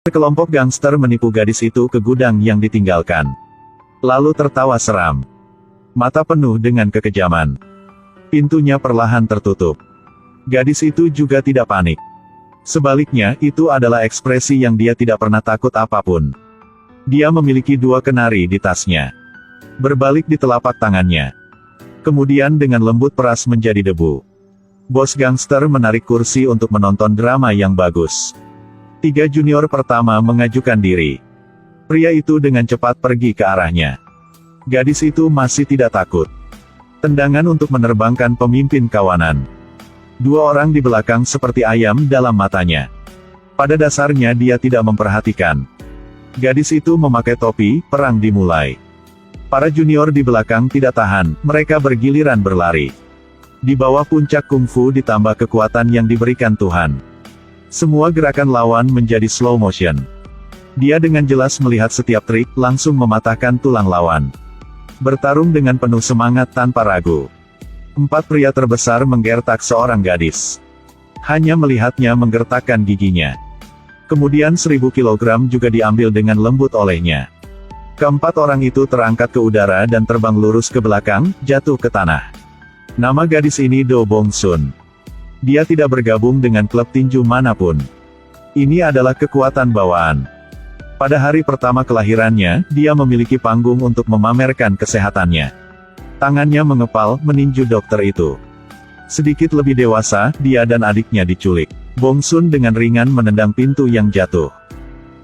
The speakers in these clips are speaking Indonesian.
Sekelompok gangster menipu gadis itu ke gudang yang ditinggalkan. Lalu tertawa seram. Mata penuh dengan kekejaman. Pintunya perlahan tertutup. Gadis itu juga tidak panik. Sebaliknya, itu adalah ekspresi yang dia tidak pernah takut apapun. Dia memiliki 2 kenari di tasnya. Berbalik di telapak tangannya. Kemudian dengan lembut peras menjadi debu. Bos gangster menarik kursi untuk menonton drama yang bagus. 3 junior pertama mengajukan diri. Pria itu dengan cepat pergi ke arahnya. Gadis itu masih tidak takut. Tendangan untuk menerbangkan pemimpin kawanan. 2 orang di belakang seperti ayam dalam matanya. Pada dasarnya dia tidak memperhatikan. Gadis itu memakai topi, perang dimulai. Para junior di belakang tidak tahan, mereka bergiliran berlari. Di bawah puncak kungfu ditambah kekuatan yang diberikan Tuhan. Semua gerakan lawan menjadi slow motion. Dia dengan jelas melihat setiap trik, langsung mematahkan tulang lawan. Bertarung dengan penuh semangat tanpa ragu. 4 pria terbesar menggertak seorang gadis. Hanya melihatnya menggertakkan giginya. Kemudian 1000 kilogram juga diambil dengan lembut olehnya. Keempat orang itu terangkat ke udara dan terbang lurus ke belakang, jatuh ke tanah. Nama gadis ini Do Bong Sun. Dia tidak bergabung dengan klub tinju manapun. Ini adalah kekuatan bawaan. Pada hari pertama kelahirannya, dia memiliki panggung untuk memamerkan kesehatannya. Tangannya mengepal, meninju dokter itu. Sedikit lebih dewasa, dia dan adiknya diculik. Bong Sun dengan ringan menendang pintu yang jatuh.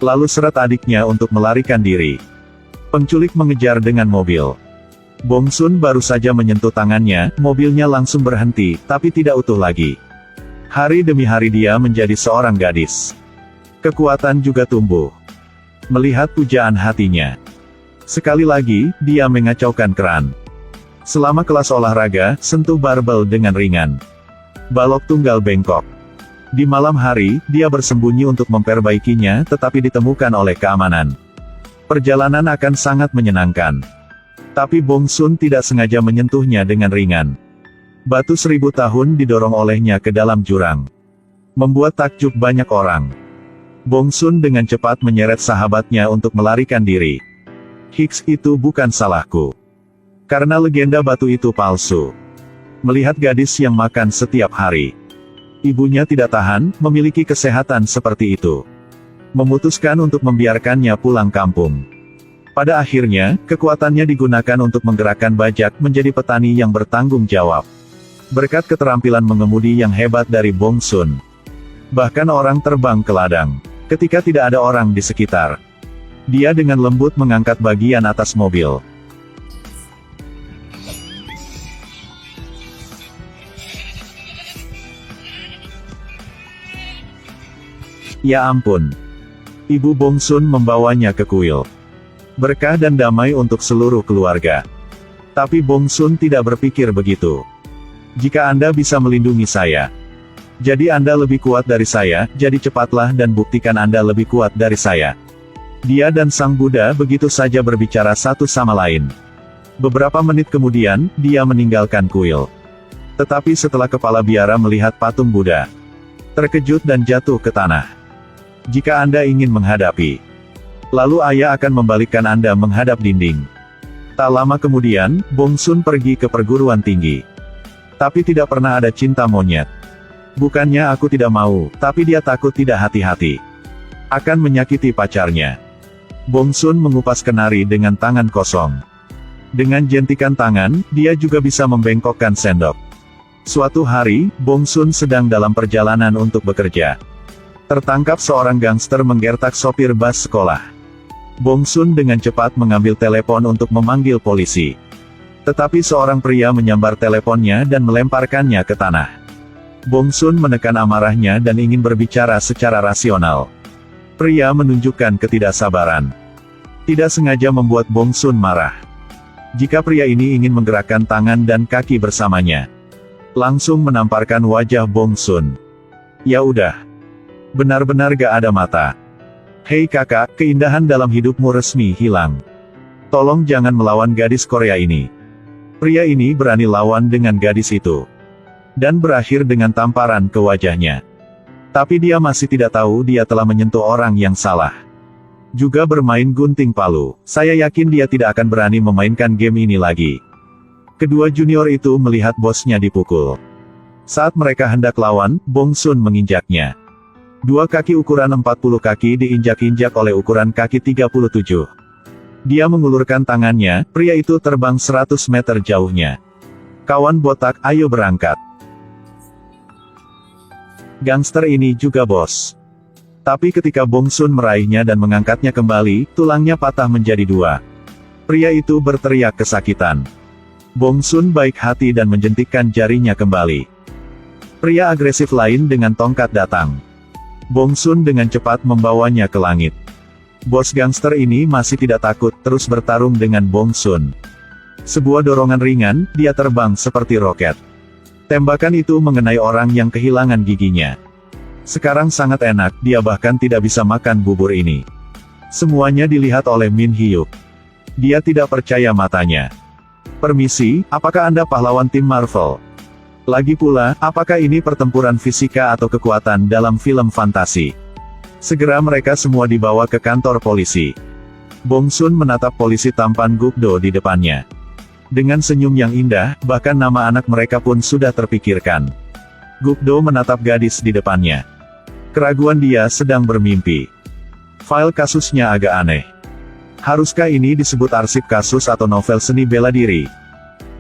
Lalu seret adiknya untuk melarikan diri. Penculik mengejar dengan mobil. Bong Sun baru saja menyentuh tangannya, mobilnya langsung berhenti, tapi tidak utuh lagi. Hari demi hari dia menjadi seorang gadis. Kekuatan juga tumbuh. Melihat pujaan hatinya. Sekali lagi, dia mengacaukan keran. Selama kelas olahraga, sentuh barbel dengan ringan. Balok tunggal bengkok. Di malam hari, dia bersembunyi untuk memperbaikinya, tetapi ditemukan oleh keamanan. Perjalanan akan sangat menyenangkan. Tapi Bong Sun tidak sengaja menyentuhnya dengan ringan. Batu 1000 tahun didorong olehnya ke dalam jurang. Membuat takjub banyak orang. Bong Sun dengan cepat menyeret sahabatnya untuk melarikan diri. Hicks, itu bukan salahku. Karena legenda batu itu palsu. Melihat gadis yang makan setiap hari. Ibunya tidak tahan, memiliki kesehatan seperti itu. Memutuskan untuk membiarkannya pulang kampung. Pada akhirnya, kekuatannya digunakan untuk menggerakkan bajak menjadi petani yang bertanggung jawab. Berkat keterampilan mengemudi yang hebat dari Bong Sun. Bahkan orang terbang ke ladang. Ketika tidak ada orang di sekitar. Dia dengan lembut mengangkat bagian atas mobil. Ya ampun. Ibu Bong Sun membawanya ke kuil. Berkah dan damai untuk seluruh keluarga. Tapi Bong Sun tidak berpikir begitu. Jika Anda bisa melindungi saya. Jadi Anda lebih kuat dari saya, jadi cepatlah dan buktikan Anda lebih kuat dari saya. Dia dan Sang Buddha begitu saja berbicara satu sama lain. Beberapa menit kemudian, dia meninggalkan kuil. Tetapi setelah kepala biara melihat patung Buddha. Terkejut dan jatuh ke tanah. Jika Anda ingin menghadapi. Lalu ayah akan membalikkan Anda menghadap dinding. Tak lama kemudian, Bong Sun pergi ke perguruan tinggi. Tapi tidak pernah ada cinta monyet. Bukannya aku tidak mau, tapi dia takut tidak hati-hati. Akan menyakiti pacarnya. Bong Sun mengupas kenari dengan tangan kosong. Dengan jentikan tangan, dia juga bisa membengkokkan sendok. Suatu hari, Bong Sun sedang dalam perjalanan untuk bekerja. Tertangkap seorang gangster menggertak sopir bus sekolah. Bong Sun dengan cepat mengambil telepon untuk memanggil polisi. Tetapi seorang pria menyambar teleponnya dan melemparkannya ke tanah. Bong Sun menekan amarahnya dan ingin berbicara secara rasional. Pria menunjukkan ketidaksabaran. Tidak sengaja membuat Bong Sun marah. Jika pria ini ingin menggerakkan tangan dan kaki bersamanya. Langsung menamparkan wajah Bong Sun. Ya udah. Benar-benar gak ada mata. Hei kakak, keindahan dalam hidupmu resmi hilang. Tolong jangan melawan gadis Korea ini. Pria ini berani lawan dengan gadis itu. Dan berakhir dengan tamparan ke wajahnya. Tapi dia masih tidak tahu dia telah menyentuh orang yang salah. Juga bermain gunting palu, saya yakin dia tidak akan berani memainkan game ini lagi. Kedua junior itu melihat bosnya dipukul. Saat mereka hendak lawan, Bong Sun menginjaknya. Dua kaki ukuran 40 kaki diinjak-injak oleh ukuran kaki 37. Dia mengulurkan tangannya, pria itu terbang 100 meter jauhnya. Kawan botak, ayo berangkat. Gangster ini juga bos. Tapi ketika Bong Sun meraihnya dan mengangkatnya kembali, tulangnya patah menjadi dua. Pria itu berteriak kesakitan. Bong Sun baik hati dan menjentikkan jarinya kembali. Pria agresif lain dengan tongkat datang. Bong Sun dengan cepat membawanya ke langit. Bos gangster ini masih tidak takut, terus bertarung dengan Bong Sun. Sebuah dorongan ringan, dia terbang seperti roket. Tembakan itu mengenai orang yang kehilangan giginya. Sekarang sangat enak, dia bahkan tidak bisa makan bubur ini. Semuanya dilihat oleh Min Hyuk. Dia tidak percaya matanya. Permisi, apakah Anda pahlawan tim Marvel? Lagi pula, apakah ini pertempuran fisika atau kekuatan dalam film fantasi? Segera mereka semua dibawa ke kantor polisi. Bong Sun menatap polisi tampan Gukdo di depannya. Dengan senyum yang indah, bahkan nama anak mereka pun sudah terpikirkan. Gukdo menatap gadis di depannya. Keraguan dia sedang bermimpi. File kasusnya agak aneh. Haruskah ini disebut arsip kasus atau novel seni bela diri?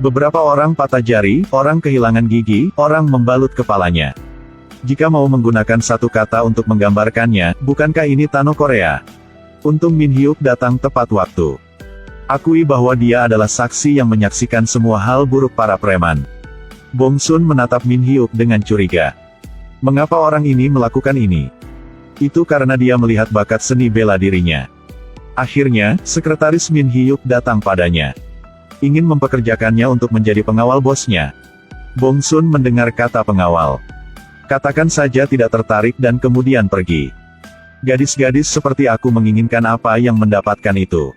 Beberapa orang patah jari, orang kehilangan gigi, orang membalut kepalanya. Jika mau menggunakan satu kata untuk menggambarkannya, bukankah ini Tano Korea? Untung Min Hyuk datang tepat waktu. Akui bahwa dia adalah saksi yang menyaksikan semua hal buruk para preman. Bong Sun menatap Min Hyuk dengan curiga. Mengapa orang ini melakukan ini? Itu karena dia melihat bakat seni bela dirinya. Akhirnya, sekretaris Min Hyuk datang padanya. Ingin mempekerjakannya untuk menjadi pengawal bosnya. Bong Sun mendengar kata pengawal. Katakan saja tidak tertarik dan kemudian pergi. Gadis-gadis seperti aku menginginkan apa yang mendapatkan itu.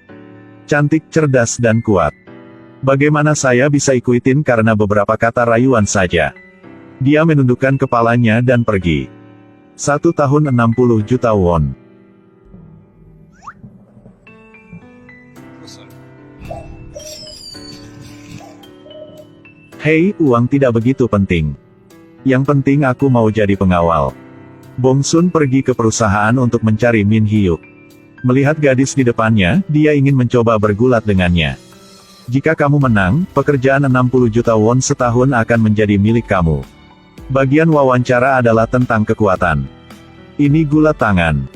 Cantik, cerdas dan kuat. Bagaimana saya bisa ikutin karena beberapa kata rayuan saja? Dia menundukkan kepalanya dan pergi. 1 tahun 60 juta won. Hei, uang tidak begitu penting. Yang penting aku mau jadi pengawal. Bong Sun pergi ke perusahaan untuk mencari Min Hyuk. Melihat gadis di depannya, dia ingin mencoba bergulat dengannya. Jika kamu menang, pekerjaan 60 juta won setahun akan menjadi milik kamu. Bagian wawancara adalah tentang kekuatan. Ini gulat tangan.